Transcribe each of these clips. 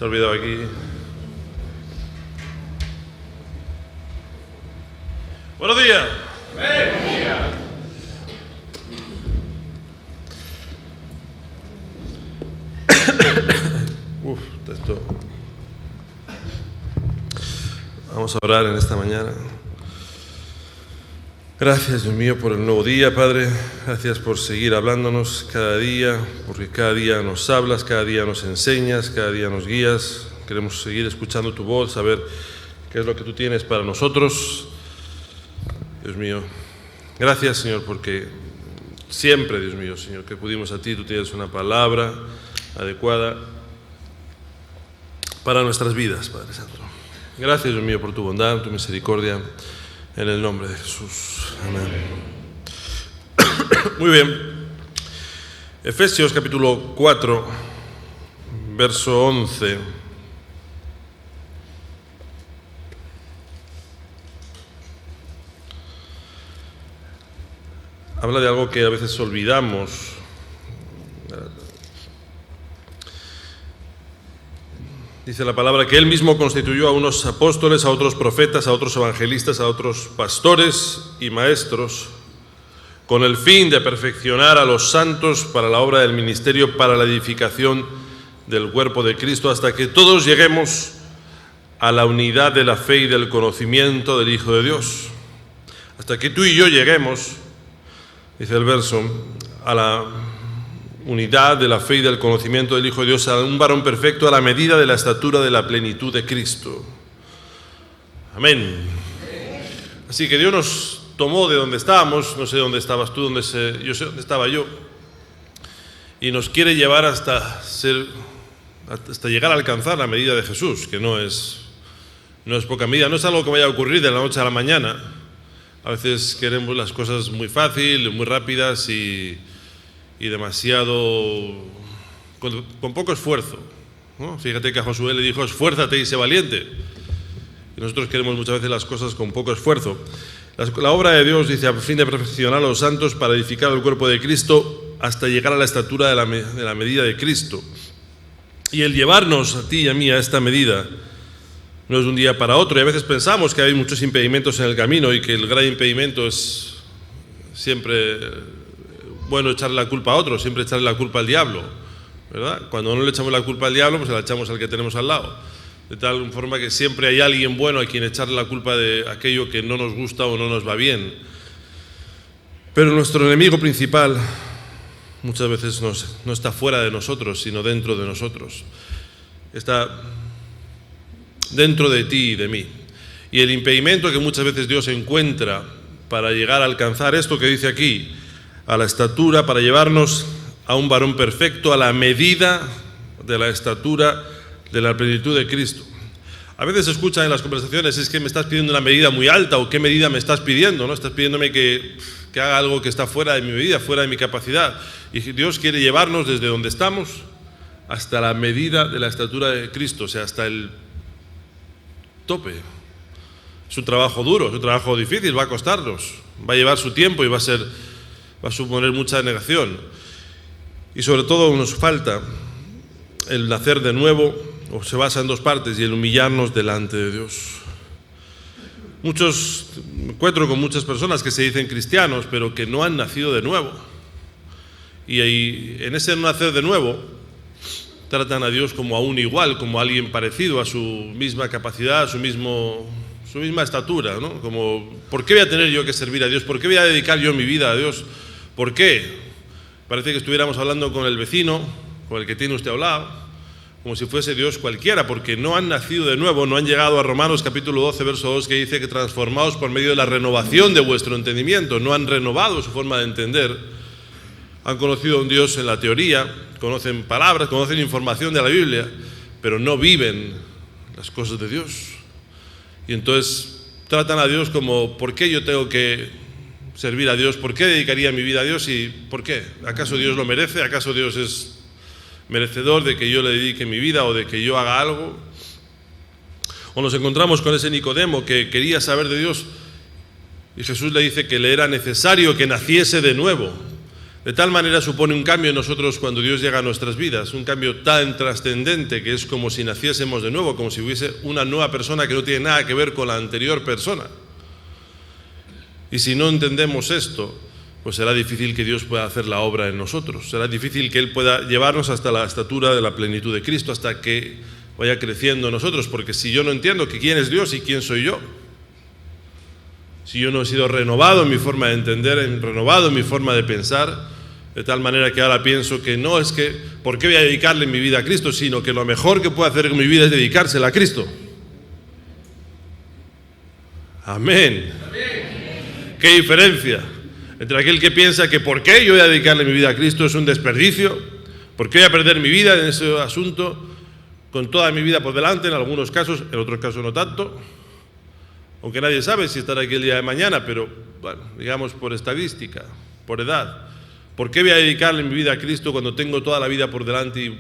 Se ha olvidado aquí. Buenos días. Buenos días. Esto. Vamos a orar en esta mañana. Gracias, Dios mío, por el nuevo día, Padre. Gracias por seguir hablándonos cada día, porque cada día nos hablas, cada día nos enseñas, cada día nos guías. Queremos seguir escuchando tu voz, saber qué es lo que tú tienes para nosotros. Dios mío, gracias, Señor, porque siempre, Dios mío, Señor, que acudimos a ti, tú tienes una palabra adecuada para nuestras vidas, Padre Santo. Gracias, Dios mío, por tu bondad, tu misericordia, en el nombre de Jesús. Amén. Muy bien. Efesios capítulo 4, verso 11. Habla de algo que a veces olvidamos. Dice la palabra que Él mismo constituyó a unos apóstoles, a otros profetas, a otros evangelistas, a otros pastores y maestros, con el fin de perfeccionar a los santos para la obra del ministerio, para la edificación del cuerpo de Cristo, hasta que todos lleguemos a la unidad de la fe y del conocimiento del Hijo de Dios. Hasta que tú y yo lleguemos, dice el verso, a la unidad de la fe y del conocimiento del Hijo de Dios, a un varón perfecto a la medida de la estatura de la plenitud de Cristo. Amén. Así que Dios nos tomó de donde estábamos, no sé dónde estabas tú, yo sé dónde estaba yo, y nos quiere llevar hasta llegar a alcanzar la medida de Jesús, que no es poca medida, no es algo que vaya a ocurrir de la noche a la mañana. A veces queremos las cosas muy fácil, muy rápidas y demasiado, con poco esfuerzo, ¿no? Fíjate que a Josué le dijo: esfuérzate y sé valiente. Y nosotros queremos muchas veces las cosas con poco esfuerzo. La obra de Dios, dice, a fin de perfeccionar a los santos para edificar el cuerpo de Cristo hasta llegar a la estatura de la medida de Cristo. Y el llevarnos a ti y a mí a esta medida no es de un día para otro. Y a veces pensamos que hay muchos impedimentos en el camino y que el gran impedimento es siempre bueno echarle la culpa a otro, siempre echarle la culpa al diablo, ¿verdad? Cuando no le echamos la culpa al diablo, pues se la echamos al que tenemos al lado. De tal forma que siempre hay alguien bueno a quien echarle la culpa de aquello que no nos gusta o no nos va bien. Pero nuestro enemigo principal muchas veces no está fuera de nosotros, sino dentro de nosotros. Está dentro de ti y de mí. Y el impedimento que muchas veces Dios encuentra para llegar a alcanzar esto que dice aquí, a la estatura, para llevarnos a un varón perfecto, a la medida de la estatura de la plenitud de Cristo. A veces se escucha en las conversaciones: es que me estás pidiendo una medida muy alta, o qué medida me estás pidiendo, ¿no? Estás pidiéndome que haga algo que está fuera de mi medida, fuera de mi capacidad. Y Dios quiere llevarnos desde donde estamos hasta la medida de la estatura de Cristo, o sea, hasta el tope. Es un trabajo duro, es un trabajo difícil, va a costarnos, va a llevar su tiempo y va a suponer mucha negación. Y sobre todo nos falta el nacer de nuevo, o se basa en dos partes, y el humillarnos delante de Dios. Me encuentro con muchas personas que se dicen cristianos, pero que no han nacido de nuevo. Y ahí, en ese nacer de nuevo, tratan a Dios como a un igual, como a alguien parecido, a su misma capacidad, a su misma estatura, ¿no? Como, ¿por qué voy a tener yo que servir a Dios? ¿Por qué voy a dedicar yo mi vida a Dios? ¿Por qué? Parece que estuviéramos hablando con el vecino, con el que tiene usted al lado, como si fuese Dios cualquiera, porque no han nacido de nuevo, no han llegado a Romanos capítulo 12, verso 2, que dice que transformaos por medio de la renovación de vuestro entendimiento. No han renovado su forma de entender. Han conocido a un Dios en la teoría, conocen palabras, conocen información de la Biblia, pero no viven las cosas de Dios. Y entonces tratan a Dios como: ¿por qué yo tengo que servir a Dios? ¿Por qué dedicaría mi vida a Dios? ¿Y por qué? ¿Acaso Dios lo merece? ¿Acaso Dios es merecedor de que yo le dedique mi vida o de que yo haga algo? O nos encontramos con ese Nicodemo que quería saber de Dios y Jesús le dice que le era necesario que naciese de nuevo. De tal manera supone un cambio en nosotros cuando Dios llega a nuestras vidas, un cambio tan trascendente que es como si naciésemos de nuevo, como si hubiese una nueva persona que no tiene nada que ver con la anterior persona. Y si no entendemos esto, pues será difícil que Dios pueda hacer la obra en nosotros, será difícil que Él pueda llevarnos hasta la estatura de la plenitud de Cristo, hasta que vaya creciendo en nosotros, porque si yo no entiendo que quién es Dios y quién soy yo, si yo no he sido renovado en mi forma de entender, renovado en mi forma de pensar, de tal manera que ahora pienso que no es que, ¿por qué voy a dedicarle mi vida a Cristo? Sino que lo mejor que puedo hacer con mi vida es dedicársela a Cristo. Amén. ¿Qué diferencia entre aquel que piensa que por qué yo voy a dedicarle mi vida a Cristo es un desperdicio? ¿Por qué voy a perder mi vida en ese asunto con toda mi vida por delante? En algunos casos, en otros casos no tanto. Aunque nadie sabe si estará aquí el día de mañana, pero bueno, digamos por estadística, por edad. ¿Por qué voy a dedicarle mi vida a Cristo cuando tengo toda la vida por delante y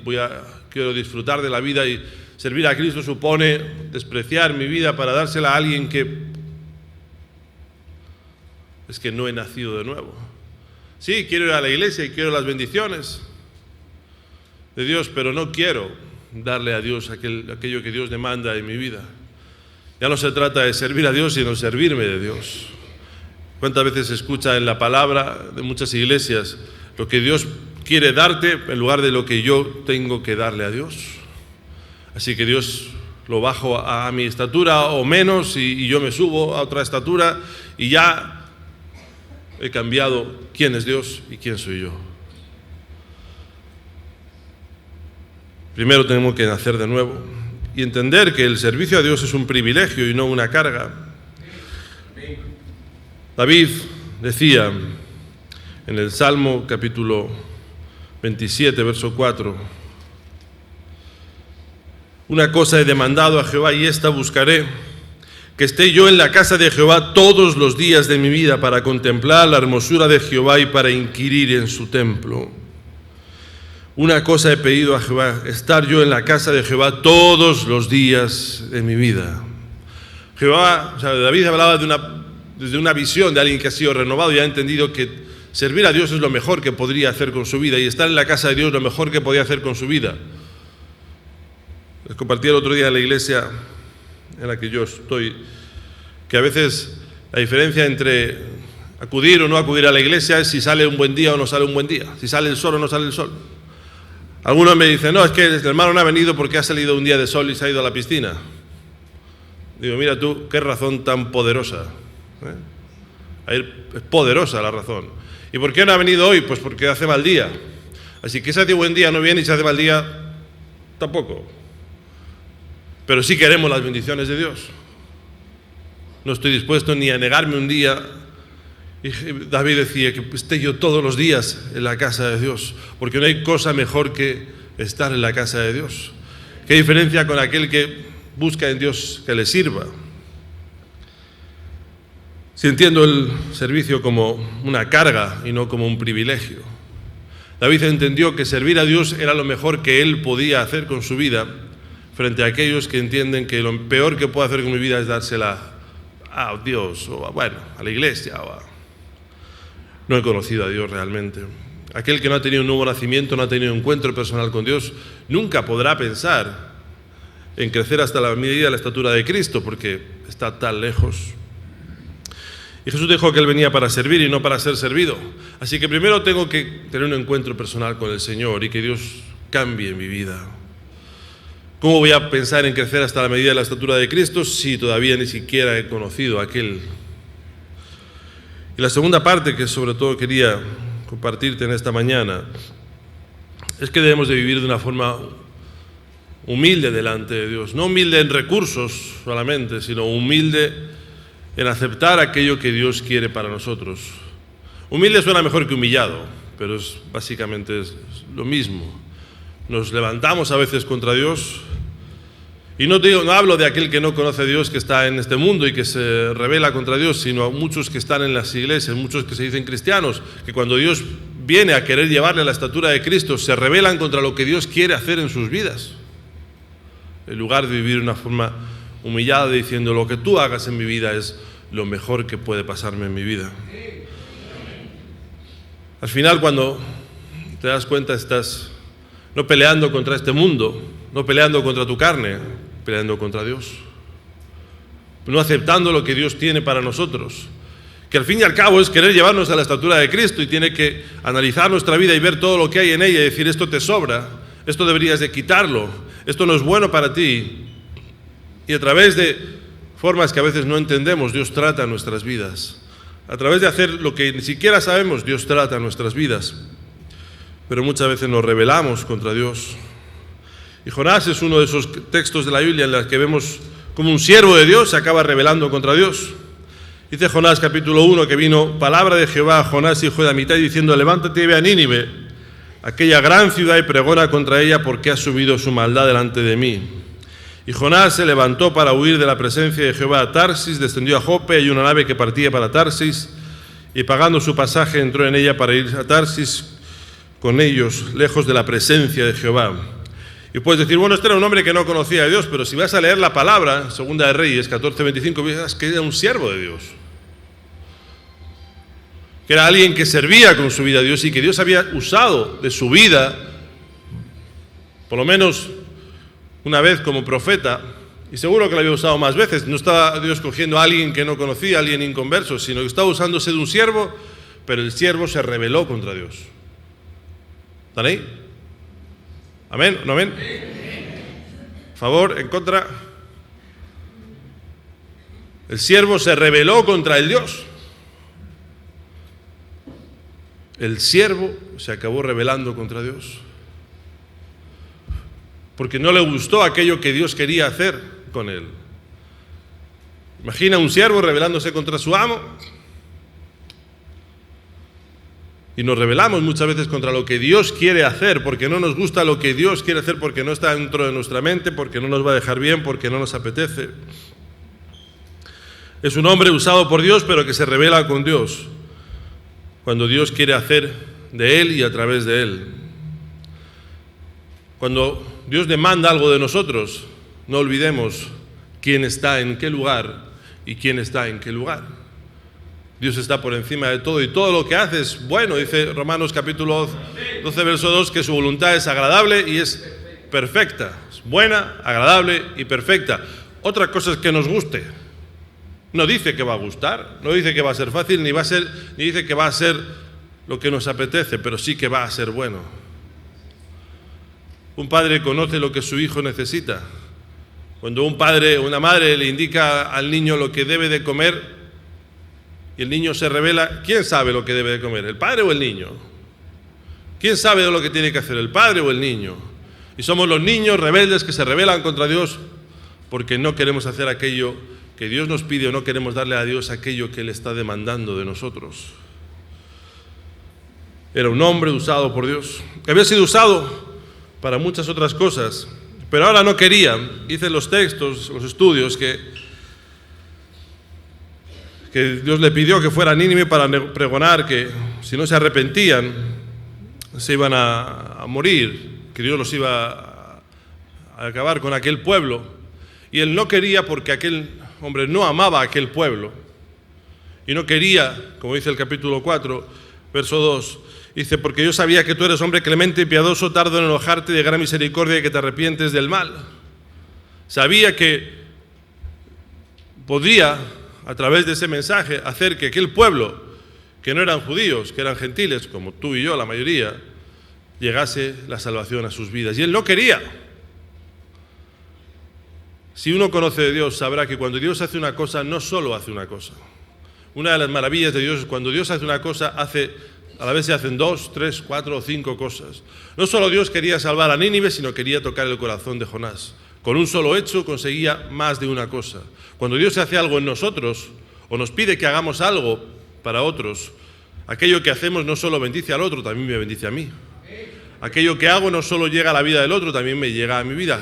quiero disfrutar de la vida? Y servir a Cristo supone despreciar mi vida para dársela a alguien que es que no he nacido de nuevo. Sí, quiero ir a la iglesia y quiero las bendiciones de Dios, pero no quiero darle a Dios aquello que Dios demanda en mi vida. Ya no se trata de servir a Dios, sino servirme de Dios. ¿Cuántas veces se escucha en la palabra de muchas iglesias lo que Dios quiere darte en lugar de lo que yo tengo que darle a Dios? Así que Dios lo bajo a mi estatura o menos y yo me subo a otra estatura y ya he cambiado quién es Dios y quién soy yo. Primero tenemos que nacer de nuevo y entender que el servicio a Dios es un privilegio y no una carga. David decía en el Salmo capítulo 27, verso 4, una cosa he demandado a Jehová y esta buscaré, que esté yo en la casa de Jehová todos los días de mi vida para contemplar la hermosura de Jehová y para inquirir en su templo. Una cosa he pedido a Jehová, estar yo en la casa de Jehová todos los días de mi vida. David hablaba desde una visión de alguien que ha sido renovado y ha entendido que servir a Dios es lo mejor que podría hacer con su vida y estar en la casa de Dios es lo mejor que podía hacer con su vida. Les compartí el otro día en la iglesia en la que yo estoy, que a veces la diferencia entre acudir o no acudir a la iglesia es si sale un buen día o no sale un buen día, si sale el sol o no sale el sol. Algunos me dicen, no, es que el hermano no ha venido porque ha salido un día de sol y se ha ido a la piscina. Digo, mira tú, qué razón tan poderosa. Es poderosa la razón. ¿Y por qué no ha venido hoy? Pues porque hace mal día. Así que si hace buen día no viene y si hace mal día tampoco. Pero sí queremos las bendiciones de Dios. No estoy dispuesto ni a negarme un día. Y David decía que esté yo todos los días en la casa de Dios, porque no hay cosa mejor que estar en la casa de Dios. ¿Qué diferencia con aquel que busca en Dios que le sirva? Si entiendo el servicio como una carga y no como un privilegio. David entendió que servir a Dios era lo mejor que él podía hacer con su vida, frente a aquellos que entienden que lo peor que puedo hacer con mi vida es dársela a Dios, o a la iglesia, No he conocido a Dios realmente. Aquel que no ha tenido un nuevo nacimiento, no ha tenido un encuentro personal con Dios, nunca podrá pensar en crecer hasta la medida de la estatura de Cristo, porque está tan lejos. Y Jesús dijo que Él venía para servir y no para ser servido. Así que primero tengo que tener un encuentro personal con el Señor y que Dios cambie mi vida. ¿Cómo voy a pensar en crecer hasta la medida de la estatura de Cristo si todavía ni siquiera he conocido a aquel? Y la segunda parte que sobre todo quería compartirte en esta mañana es que debemos de vivir de una forma humilde delante de Dios. No humilde en recursos solamente, sino humilde en aceptar aquello que Dios quiere para nosotros. Humilde suena mejor que humillado, pero básicamente es lo mismo. Nos levantamos a veces contra Dios. Y no hablo de aquel que no conoce a Dios, que está en este mundo y que se rebela contra Dios, sino a muchos que están en las iglesias, muchos que se dicen cristianos, que cuando Dios viene a querer llevarle a la estatura de Cristo, se rebelan contra lo que Dios quiere hacer en sus vidas. En lugar de vivir de una forma humillada, diciendo, lo que tú hagas en mi vida es lo mejor que puede pasarme en mi vida. Al final, cuando te das cuenta, estás no peleando contra este mundo, no peleando contra tu carne, peleando contra Dios. No aceptando lo que Dios tiene para nosotros, que al fin y al cabo es querer llevarnos a la estatura de Cristo, y tiene que analizar nuestra vida y ver todo lo que hay en ella y decir: esto te sobra, esto deberías de quitarlo, esto no es bueno para ti. Y a través de formas que a veces no entendemos, Dios trata nuestras vidas. A través de hacer lo que ni siquiera sabemos, Dios trata nuestras vidas. Pero muchas veces nos rebelamos contra Dios. Y Jonás es uno de esos textos de la Biblia en los que vemos como un siervo de Dios se acaba rebelando contra Dios. Dice Jonás capítulo 1 que vino palabra de Jehová a Jonás hijo de Amitai diciendo: levántate y ve a Nínive, aquella gran ciudad, y pregona contra ella, porque ha subido su maldad delante de mí. Y Jonás se levantó para huir de la presencia de Jehová a Tarsis, descendió a Jope, hay una nave que partía para Tarsis, y pagando su pasaje entró en ella para ir a Tarsis con ellos, lejos de la presencia de Jehová. Y puedes decir: bueno, este era un hombre que no conocía a Dios, pero si vas a leer la palabra, Segunda de Reyes 14:25, verás que era un siervo de Dios, que era alguien que servía con su vida a Dios y que Dios había usado de su vida, por lo menos una vez como profeta, y seguro que lo había usado más veces. No estaba Dios cogiendo a alguien que no conocía, a alguien inconverso, sino que estaba usándose de un siervo, pero el siervo se rebeló contra Dios. ¿Están ahí? ¿Amén? ¿No amén? ¿Favor? ¿En contra? El siervo se rebeló contra el Dios. El siervo se acabó rebelando contra Dios, porque no le gustó aquello que Dios quería hacer con él. Imagina un siervo rebelándose contra su amo. Y nos rebelamos muchas veces contra lo que Dios quiere hacer, porque no nos gusta lo que Dios quiere hacer, porque no está dentro de nuestra mente, porque no nos va a dejar bien, porque no nos apetece. Es un hombre usado por Dios, pero que se rebela con Dios, cuando Dios quiere hacer de él y a través de él. Cuando Dios demanda algo de nosotros, no olvidemos quién está en qué lugar y quién está en qué lugar. Dios está por encima de todo y todo lo que hace es bueno. Dice Romanos capítulo 12, verso 2, que su voluntad es agradable y es perfecta. Es buena, agradable y perfecta. Otra cosa es que nos guste. No dice que va a gustar, no dice que va a ser fácil, ni dice que va a ser lo que nos apetece, pero sí que va a ser bueno. Un padre conoce lo que su hijo necesita. Cuando un padre o una madre le indica al niño lo que debe de comer, y el niño se rebela, ¿quién sabe lo que debe de comer? ¿El padre o el niño? ¿Quién sabe lo que tiene que hacer, el padre o el niño? Y somos los niños rebeldes que se rebelan contra Dios porque no queremos hacer aquello que Dios nos pide, o no queremos darle a Dios aquello que Él está demandando de nosotros. Era un hombre usado por Dios. Había sido usado para muchas otras cosas, pero ahora no quería. Dicen los textos, los estudios, que Dios le pidió que fuera a Nínive para pregonar que si no se arrepentían se iban a morir, que Dios los iba a acabar con aquel pueblo. Y él no quería, porque aquel hombre no amaba a aquel pueblo, y no quería, como dice el capítulo 4, verso 2, dice: porque yo sabía que tú eres hombre clemente y piadoso, tardo en enojarte, de gran misericordia, y que te arrepientes del mal. Sabía que podría, a través de ese mensaje, hacer que aquel pueblo, que no eran judíos, que eran gentiles, como tú y yo, la mayoría, llegase la salvación a sus vidas. Y él no quería. Si uno conoce de Dios, sabrá que cuando Dios hace una cosa, no solo hace una cosa. Una de las maravillas de Dios es cuando Dios hace una cosa, a la vez se hacen 2, 3, 4 o 5 cosas. No solo Dios quería salvar a Nínive, sino quería tocar el corazón de Jonás. Con un solo hecho conseguía más de una cosa. Cuando Dios hace algo en nosotros, o nos pide que hagamos algo para otros, aquello que hacemos no solo bendice al otro, también me bendice a mí. Aquello que hago no solo llega a la vida del otro, también me llega a mi vida.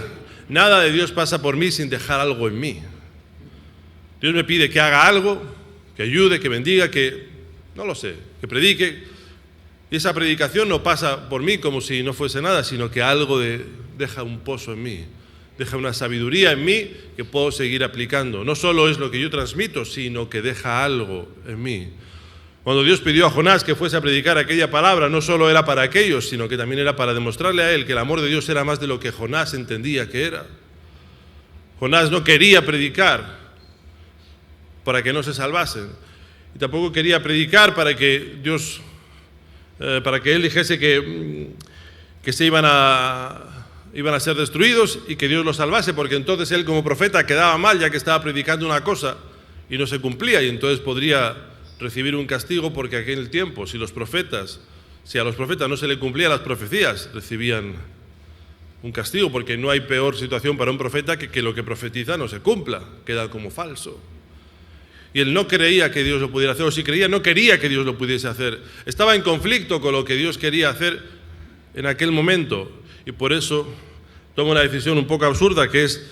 Nada de Dios pasa por mí sin dejar algo en mí. Dios me pide que haga algo, que ayude, que bendiga, que, no lo sé, que predique. Y esa predicación no pasa por mí como si no fuese nada, sino que algo deja un pozo en mí. Deja una sabiduría en mí que puedo seguir aplicando. No solo es lo que yo transmito, sino que deja algo en mí. Cuando Dios pidió a Jonás que fuese a predicar aquella palabra, no solo era para aquellos, sino que también era para demostrarle a él que el amor de Dios era más de lo que Jonás entendía que era. Jonás no quería predicar para que no se salvasen, y tampoco quería predicar para que Dios, para que él dijese que se iban a ser destruidos y que Dios los salvase, porque entonces él como profeta quedaba mal, ya que estaba predicando una cosa y no se cumplía, y entonces podría recibir un castigo, porque en aquel tiempo, si a los profetas no se le cumplían las profecías, recibían un castigo, porque no hay peor situación para un profeta que lo que profetiza no se cumpla, queda como falso. Y él no creía que Dios lo pudiera hacer, o si creía, no quería que Dios lo pudiese hacer. Estaba en conflicto con lo que Dios quería hacer en aquel momento, y por eso toma una decisión un poco absurda, que es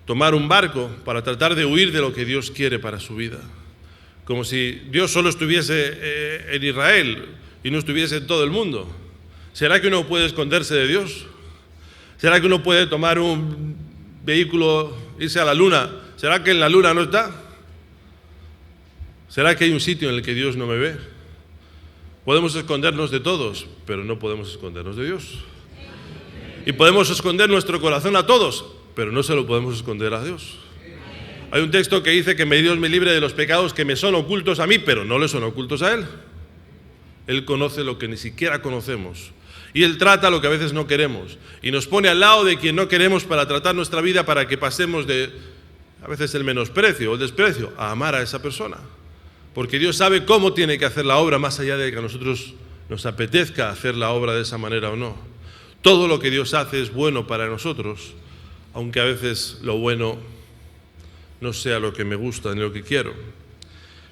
tomar un barco para tratar de huir de lo que Dios quiere para su vida. Como si Dios solo estuviese en Israel y no estuviese en todo el mundo. ¿Será que uno puede esconderse de Dios? ¿Será que uno puede tomar un vehículo, irse a la luna? ¿Será que en la luna no está? ¿Será que hay un sitio en el que Dios no me ve? Podemos escondernos de todos, pero no podemos escondernos de Dios. Y podemos esconder nuestro corazón a todos, pero no se lo podemos esconder a Dios. Hay un texto que dice que Dios me libre de los pecados que me son ocultos a mí, pero no le son ocultos a Él. Él conoce lo que ni siquiera conocemos. Y Él trata lo que a veces no queremos. Y nos pone al lado de quien no queremos para tratar nuestra vida, para que pasemos de, a veces, el menosprecio o el desprecio a amar a esa persona. Porque Dios sabe cómo tiene que hacer la obra, más allá de que a nosotros nos apetezca hacer la obra de esa manera o no. Todo lo que Dios hace es bueno para nosotros, aunque a veces lo bueno no sea lo que me gusta ni lo que quiero.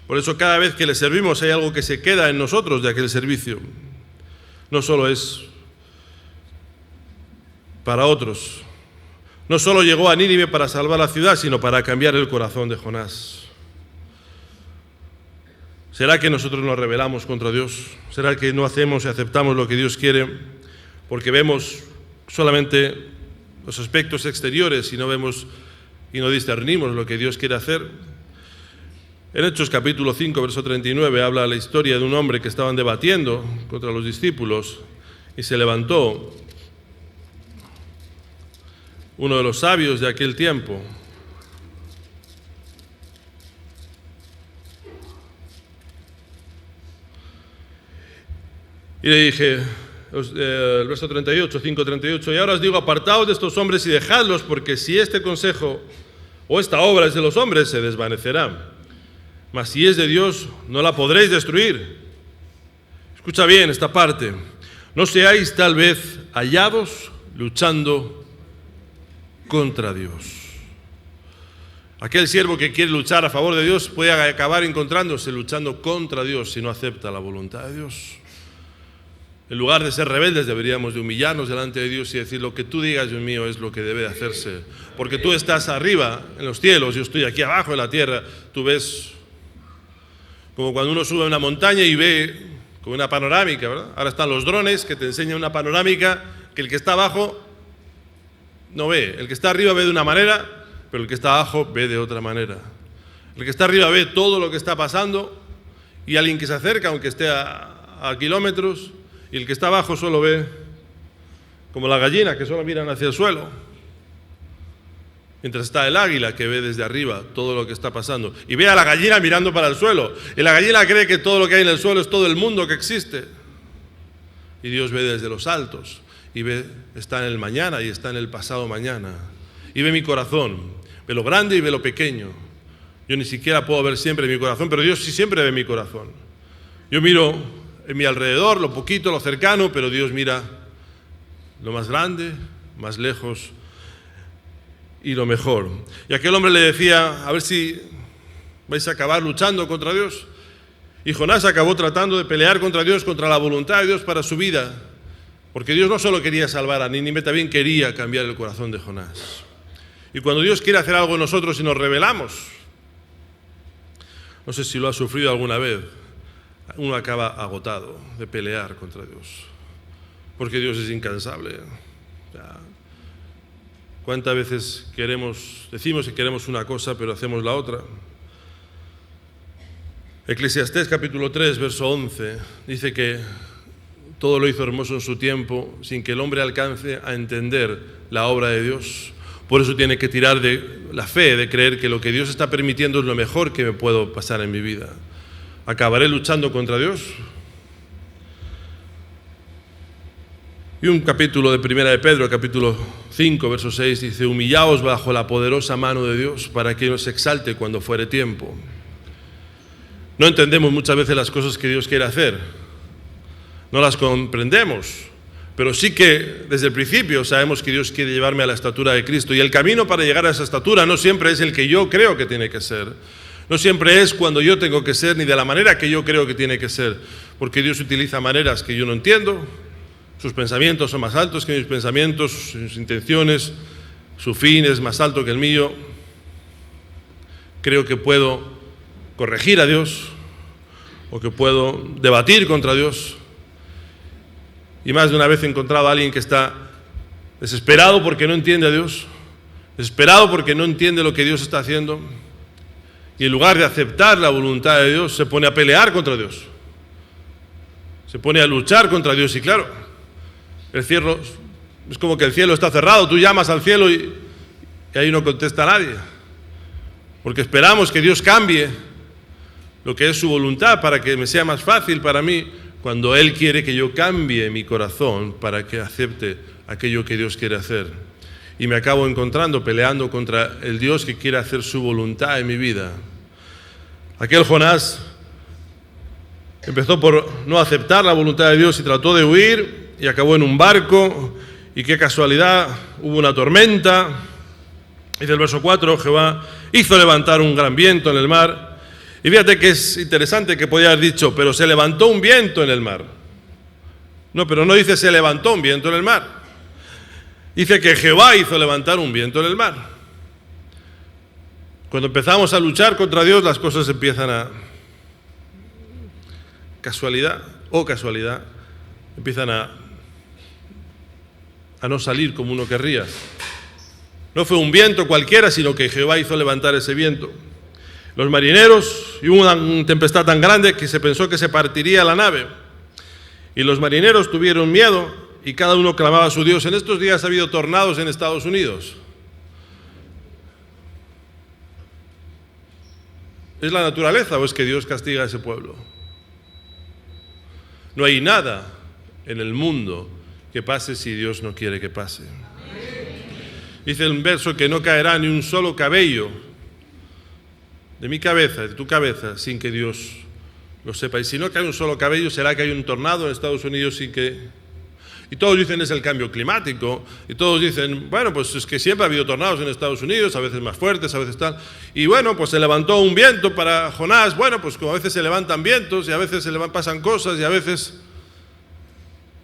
Por eso cada vez que le servimos hay algo que se queda en nosotros de aquel servicio. No solo es para otros. No solo llegó a Nínive para salvar la ciudad, sino para cambiar el corazón de Jonás. ¿Será que nosotros nos rebelamos contra Dios? ¿Será que no hacemos y aceptamos lo que Dios quiere porque vemos solamente los aspectos exteriores y no vemos y no discernimos lo que Dios quiere hacer? En Hechos capítulo 5, verso 39, habla la historia de un hombre que estaban debatiendo contra los discípulos, y se levantó uno de los sabios de aquel tiempo y le dije, el verso 38, 5:38, y ahora os digo, apartaos de estos hombres y dejadlos, porque si este consejo o esta obra es de los hombres, se desvanecerá. Mas si es de Dios, no la podréis destruir. Escucha bien esta parte. No seáis tal vez hallados luchando contra Dios. Aquel siervo que quiere luchar a favor de Dios puede acabar encontrándose luchando contra Dios si no acepta la voluntad de Dios. En lugar de ser rebeldes, deberíamos de humillarnos delante de Dios y decir: lo que tú digas, Dios mío, es lo que debe de hacerse. Porque tú estás arriba, en los cielos, yo estoy aquí abajo en la tierra. Tú ves, como cuando uno sube a una montaña y ve con una panorámica, ¿verdad? Ahora están los drones que te enseñan una panorámica que el que está abajo no ve. El que está arriba ve de una manera, pero el que está abajo ve de otra manera. El que está arriba ve todo lo que está pasando, y alguien que se acerca, aunque esté a kilómetros, y el que está abajo solo ve como la gallina, que solo miran hacia el suelo. Mientras está el águila, que ve desde arriba todo lo que está pasando. Y ve a la gallina mirando para el suelo. Y la gallina cree que todo lo que hay en el suelo es todo el mundo que existe. Y Dios ve desde los altos. Y ve, está en el mañana y está en el pasado mañana. Y ve mi corazón. Ve lo grande y ve lo pequeño. Yo ni siquiera puedo ver siempre mi corazón, pero Dios sí siempre ve mi corazón. Yo miro en mi alrededor, lo poquito, lo cercano, pero Dios mira lo más grande, más lejos y lo mejor. Y aquel hombre le decía: a ver si vais a acabar luchando contra Dios. Y Jonás acabó tratando de pelear contra Dios, contra la voluntad de Dios para su vida, porque Dios no solo quería salvar a Nínive, también quería cambiar el corazón de Jonás. Y cuando Dios quiere hacer algo en nosotros y nos rebelamos, no sé si lo has sufrido alguna vez, uno acaba agotado de pelear contra Dios, porque Dios es incansable. ¿Cuántas veces decimos que queremos una cosa, pero hacemos la otra? Eclesiastés capítulo 3, verso 11, dice que todo lo hizo hermoso en su tiempo, sin que el hombre alcance a entender la obra de Dios. Por eso tiene que tirar de la fe, de creer que lo que Dios está permitiendo es lo mejor que me puedo pasar en mi vida. ¿Acabaré luchando contra Dios? Y un capítulo de Primera de Pedro, capítulo 5, verso 6, dice: humillaos bajo la poderosa mano de Dios para que nos exalte cuando fuere tiempo. No entendemos muchas veces las cosas que Dios quiere hacer, no las comprendemos, pero sí que desde el principio sabemos que Dios quiere llevarme a la estatura de Cristo, y el camino para llegar a esa estatura no siempre es el que yo creo que tiene que ser, no siempre es cuando yo tengo que ser, ni de la manera que yo creo que tiene que ser, porque Dios utiliza maneras que yo no entiendo. Sus pensamientos son más altos que mis pensamientos, sus intenciones, su fin es más alto que el mío. Creo que puedo corregir a Dios, o que puedo debatir contra Dios. Y más de una vez he encontrado a alguien que está desesperado porque no entiende a Dios, desesperado porque no entiende lo que Dios está haciendo, y en lugar de aceptar la voluntad de Dios, se pone a pelear contra Dios, se pone a luchar contra Dios. Y claro, el cielo, es como que el cielo está cerrado, tú llamas al cielo y ahí no contesta nadie, porque esperamos que Dios cambie lo que es su voluntad para que me sea más fácil para mí, cuando Él quiere que yo cambie mi corazón para que acepte aquello que Dios quiere hacer. Y me acabo encontrando peleando contra el Dios que quiere hacer su voluntad en mi vida. Aquel Jonás empezó por no aceptar la voluntad de Dios y trató de huir, y acabó en un barco, y qué casualidad, hubo una tormenta. Dice el verso 4, Jehová hizo levantar un gran viento en el mar. Y fíjate que es interesante que podía haber dicho, pero se levantó un viento en el mar. No, pero no dice se levantó un viento en el mar. Dice que Jehová hizo levantar un viento en el mar. Cuando empezamos a luchar contra Dios, las cosas empiezan a casualidad, empiezan a no salir como uno querría. No fue un viento cualquiera, sino que Jehová hizo levantar ese viento. Los marineros, y hubo una tempestad tan grande que se pensó que se partiría la nave. Y los marineros tuvieron miedo y cada uno clamaba a su Dios. En estos días ha habido tornados en Estados Unidos. ¿Es la naturaleza o es que Dios castiga a ese pueblo? No hay nada en el mundo que pase si Dios no quiere que pase. Dice el verso que no caerá ni un solo cabello de mi cabeza, de tu cabeza, sin que Dios lo sepa. Y si no cae un solo cabello, será que hay un tornado en Estados Unidos sin que... Y todos dicen es el cambio climático, y todos dicen, bueno, pues es que siempre ha habido tornados en Estados Unidos, a veces más fuertes, a veces tal. Y bueno, pues se levantó un viento para Jonás. Bueno, pues como a veces se levantan vientos, y a veces pasan cosas, y a veces...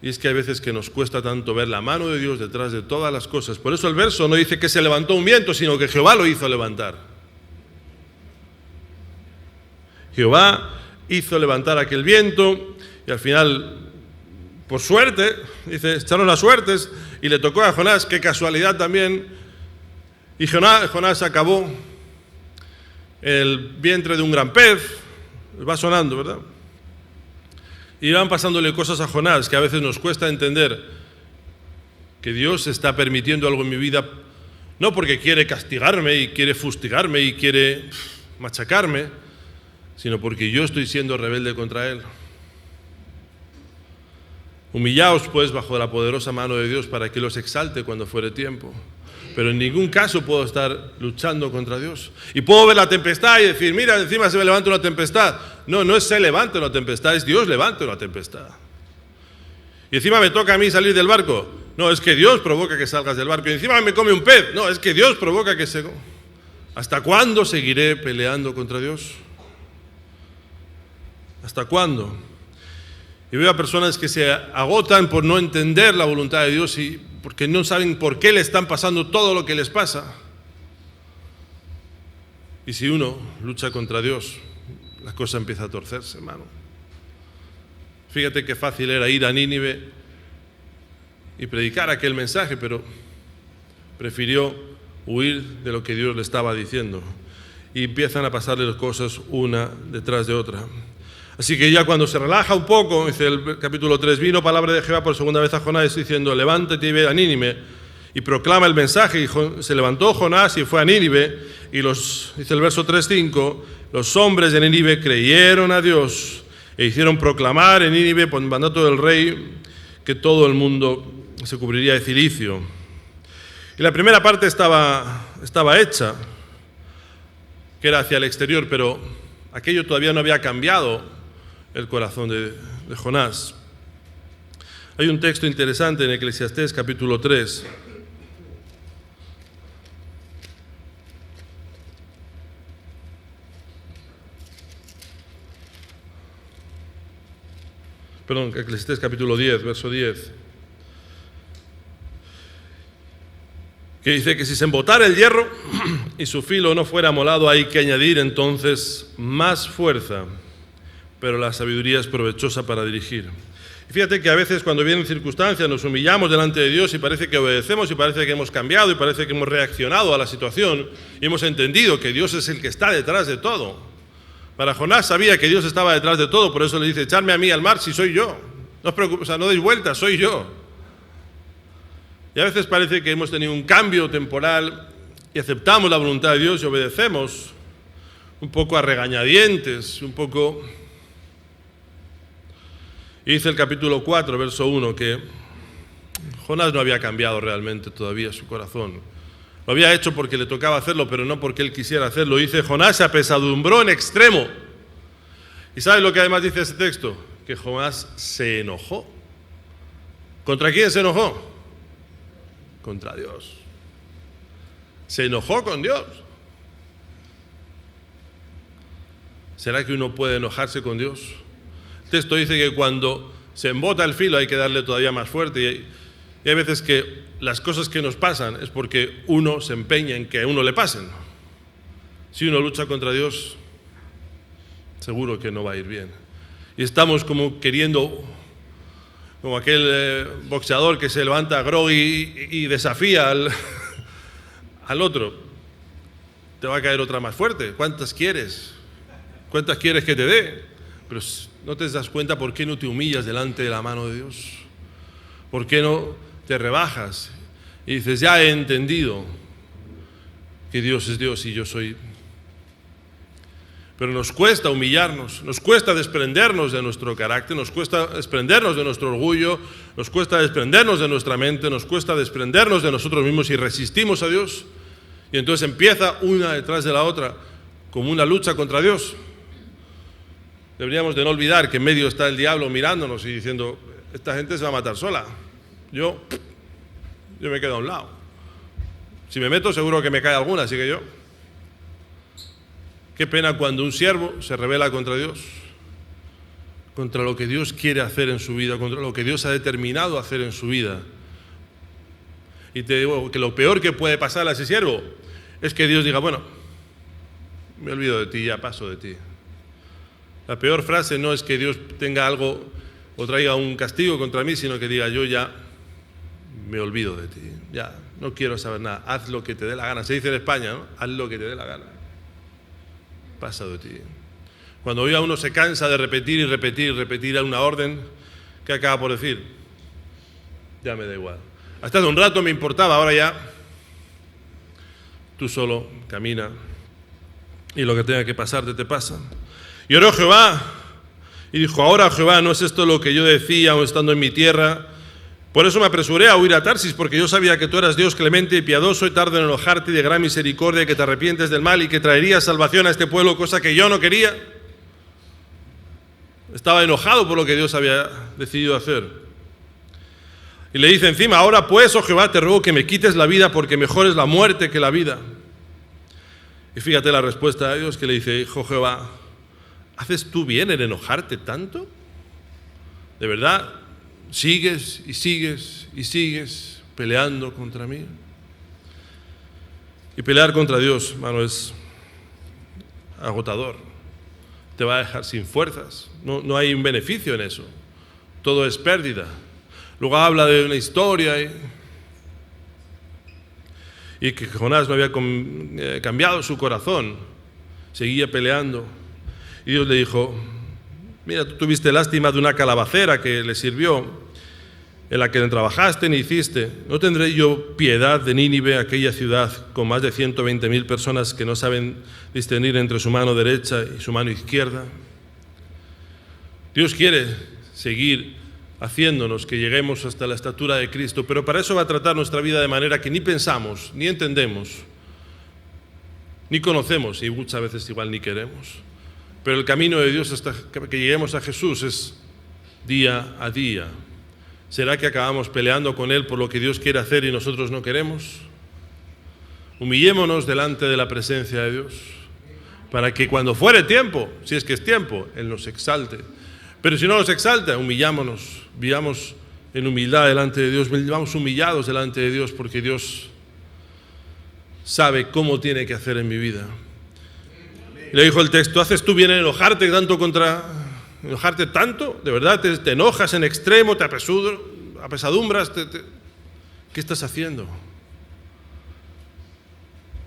Y es que hay veces que nos cuesta tanto ver la mano de Dios detrás de todas las cosas. Por eso el verso no dice que se levantó un viento, sino que Jehová lo hizo levantar. Jehová hizo levantar aquel viento, y al final, por suerte, dice, echaron las suertes, y le tocó a Jonás, qué casualidad también, y Jonás acabó en el vientre de un gran pez. Va sonando, ¿verdad? Y van pasándole cosas a Jonás que a veces nos cuesta entender que Dios está permitiendo algo en mi vida, no porque quiere castigarme y quiere fustigarme y quiere machacarme, sino porque yo estoy siendo rebelde contra Él. Humillaos pues bajo la poderosa mano de Dios para que los exalte cuando fuere tiempo. Pero en ningún caso puedo estar luchando contra Dios. Y puedo ver la tempestad y decir, mira, encima se me levanta una tempestad. No, no es se levanta una tempestad, es Dios levanta una tempestad. Y encima me toca a mí salir del barco. No, es que Dios provoca que salgas del barco. Y encima me come un pez. No, es que Dios provoca que se... ¿Hasta cuándo seguiré peleando contra Dios? ¿Hasta cuándo? Y veo a personas que se agotan por no entender la voluntad de Dios y porque no saben por qué le están pasando todo lo que les pasa. Y si uno lucha contra Dios, la cosa empieza a torcerse, hermano. Fíjate qué fácil era ir a Nínive y predicar aquel mensaje, pero prefirió huir de lo que Dios le estaba diciendo. y empiezan a pasarle las cosas una detrás de otra. Así que ya cuando se relaja un poco, dice el capítulo 3, vino palabra de Jehová por segunda vez a Jonás diciendo, levántate y ve a Nínive y proclama el mensaje. Y se levantó Jonás y fue a Nínive y dice el verso 3:5, los hombres de Nínive creyeron a Dios e hicieron proclamar en Nínive por mandato del rey que todo el mundo se cubriría de cilicio. Y la primera parte estaba hecha, que era hacia el exterior, pero aquello todavía no había cambiado el corazón de Jonás. Hay un texto interesante en Eclesiastés capítulo 3. Perdón, Eclesiastés capítulo 10, verso 10. Que dice que si se embotara el hierro y su filo no fuera molado, hay que añadir entonces más fuerza, pero la sabiduría es provechosa para dirigir. Y fíjate que a veces cuando vienen circunstancias nos humillamos delante de Dios y parece que obedecemos y parece que hemos cambiado y parece que hemos reaccionado a la situación y hemos entendido que Dios es el que está detrás de todo. Para Jonás sabía que Dios estaba detrás de todo, por eso le dice, echarme a mí al mar si soy yo. No os preocupéis, no deis vuelta, soy yo. Y a veces parece que hemos tenido un cambio temporal y aceptamos la voluntad de Dios y obedecemos un poco a regañadientes, un poco... Y dice el capítulo 4, verso 1, que Jonás no había cambiado realmente todavía su corazón. Lo había hecho porque le tocaba hacerlo, pero no porque él quisiera hacerlo. Dice, Jonás se apesadumbró en extremo. ¿Y sabes lo que además dice ese texto? Que Jonás se enojó. ¿Contra quién se enojó? Contra Dios. Se enojó con Dios. ¿Será que uno puede enojarse con Dios? El texto dice que cuando se embota el filo hay que darle todavía más fuerte. Y hay veces que las cosas que nos pasan es porque uno se empeña en que a uno le pasen. Si uno lucha contra Dios, seguro que no va a ir bien. Y estamos como queriendo, como aquel boxeador que se levanta groggy y desafía al otro. Te va a caer otra más fuerte. ¿Cuántas quieres? ¿Cuántas quieres que te dé? Pero no te das cuenta por qué no te humillas delante de la mano de Dios. ¿Por qué no te rebajas y dices, ya he entendido que Dios es Dios y yo soy? Pero nos cuesta humillarnos, nos cuesta desprendernos de nuestro carácter, nos cuesta desprendernos de nuestro orgullo, nos cuesta desprendernos de nuestra mente, nos cuesta desprendernos de nosotros mismos y resistimos a Dios. Y entonces empieza una detrás de la otra como una lucha contra Dios. Deberíamos de no olvidar que en medio está el diablo mirándonos y diciendo, esta gente se va a matar sola. Yo me quedo a un lado. Si me meto seguro que me cae alguna, así que yo. Qué pena cuando un siervo se rebela contra Dios, contra lo que Dios quiere hacer en su vida, contra lo que Dios ha determinado hacer en su vida. Y te digo que lo peor que puede pasar a ese siervo es que Dios diga, bueno, me olvido de ti, ya paso de ti. La peor frase no es que Dios tenga algo o traiga un castigo contra mí, sino que diga, yo ya me olvido de ti, ya no quiero saber nada, haz lo que te dé la gana. Se dice en España, ¿no? Haz lo que te dé la gana. Pasa de ti. Cuando hoy a uno se cansa de repetir y repetir y repetir una orden, ¿qué acaba por decir? Ya me da igual. Hasta hace un rato me importaba, ahora ya tú solo camina y lo que tenga que pasarte te pasa. Y oró Jehová y dijo, ahora Jehová, ¿no es esto lo que yo decía aún estando en mi tierra? Por eso me apresuré a huir a Tarsis, porque yo sabía que tú eras Dios clemente y piadoso y tardo en enojarte y de gran misericordia, y que te arrepientes del mal y que traerías salvación a este pueblo, cosa que yo no quería. Estaba enojado por lo que Dios había decidido hacer. Y le dice encima, ahora pues, oh Jehová, te ruego que me quites la vida, porque mejor es la muerte que la vida. Y fíjate la respuesta de Dios que le dice, hijo Jehová, ¿haces tú bien en enojarte tanto? ¿De verdad? ¿Sigues y sigues y sigues peleando contra mí? Y pelear contra Dios, hermano, es agotador. Te va a dejar sin fuerzas. No hay un beneficio en eso. Todo es pérdida. Luego habla de una historia y que Jonás no había cambiado su corazón. seguía peleando. Y Dios le dijo: mira, tú tuviste lástima de una calabacera que le sirvió, en la que trabajaste ni hiciste. ¿No tendré yo piedad de Nínive, aquella ciudad con más de 120.000 personas que no saben discernir entre su mano derecha y su mano izquierda? Dios quiere seguir haciéndonos que lleguemos hasta la estatura de Cristo, pero para eso va a tratar nuestra vida de manera que ni pensamos, ni entendemos, ni conocemos, y muchas veces igual ni queremos. Pero el camino de Dios hasta que lleguemos a Jesús es día a día. ¿Será que acabamos peleando con Él por lo que Dios quiere hacer y nosotros no queremos? Humillémonos delante de la presencia de Dios, para que cuando fuere tiempo, si es que es tiempo, Él nos exalte. Pero si no nos exalta, humillámonos, vivamos en humildad delante de Dios, vivamos humillados delante de Dios, porque Dios sabe cómo tiene que hacer en mi vida. Y le dijo el texto: ¿haces tú bien en enojarte tanto? ¿De verdad te enojas en extremo, te apesadumbras? ¿Qué estás haciendo?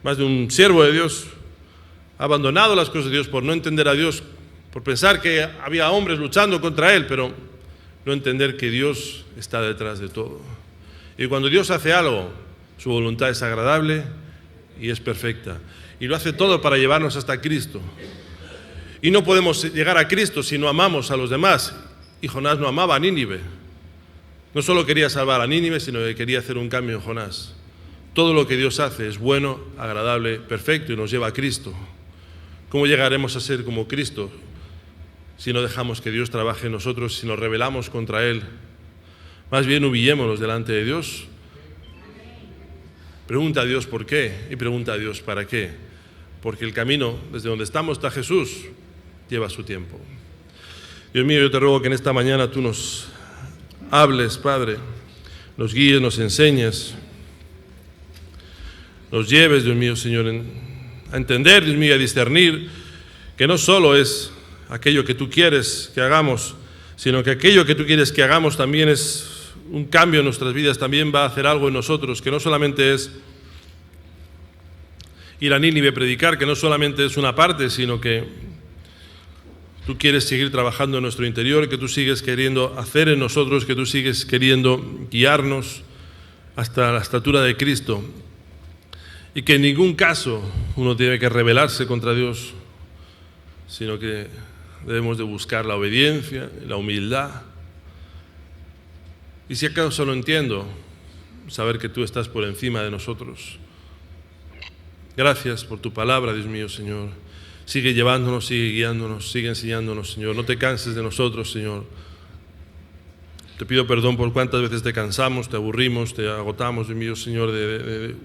Más de un siervo de Dios ha abandonado las cosas de Dios por no entender a Dios, por pensar que había hombres luchando contra él, pero no entender que Dios está detrás de todo. Y cuando Dios hace algo, su voluntad es agradable y es perfecta. Y lo hace todo para llevarnos hasta Cristo. Y no podemos llegar a Cristo si no amamos a los demás. Y Jonás no amaba a Nínive. No solo quería salvar a Nínive, sino que quería hacer un cambio en Jonás. Todo lo que Dios hace es bueno, agradable, perfecto y nos lleva a Cristo. ¿Cómo llegaremos a ser como Cristo si no dejamos que Dios trabaje en nosotros, si nos rebelamos contra Él? Más bien humillémonos delante de Dios. Pregunta a Dios por qué y pregunta a Dios para qué. Porque el camino desde donde estamos hasta Jesús lleva su tiempo. Dios mío, yo te ruego que en esta mañana tú nos hables, Padre, nos guíes, nos enseñes, nos lleves, Dios mío, Señor, a entender, Dios mío, a discernir que no solo es aquello que tú quieres que hagamos, sino que aquello que tú quieres que hagamos también es un cambio en nuestras vidas, también va a hacer algo en nosotros, que no solamente es ir a Nínive a predicar, que no solamente es una parte, sino que tú quieres seguir trabajando en nuestro interior, que tú sigues queriendo hacer en nosotros, que tú sigues queriendo guiarnos hasta la estatura de Cristo, y que en ningún caso uno tiene que rebelarse contra Dios, sino que debemos de buscar la obediencia, la humildad. Y si acaso no entiendo, saber que tú estás por encima de nosotros. Gracias por tu palabra, Dios mío, Señor. Sigue llevándonos, sigue guiándonos, sigue enseñándonos, Señor. No te canses de nosotros, Señor. Te pido perdón por cuántas veces te cansamos, te aburrimos, te agotamos, Dios mío, Señor, de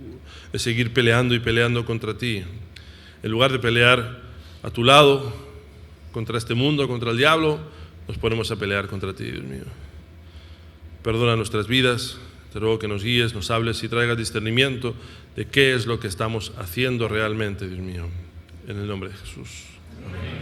seguir peleando y peleando contra ti. En lugar de pelear a tu lado, contra este mundo, contra el diablo, nos ponemos a pelear contra ti, Dios mío. Perdona nuestras vidas. Te ruego que nos guíes, nos hables y traigas discernimiento de qué es lo que estamos haciendo realmente, Dios mío. En el nombre de Jesús. Amén.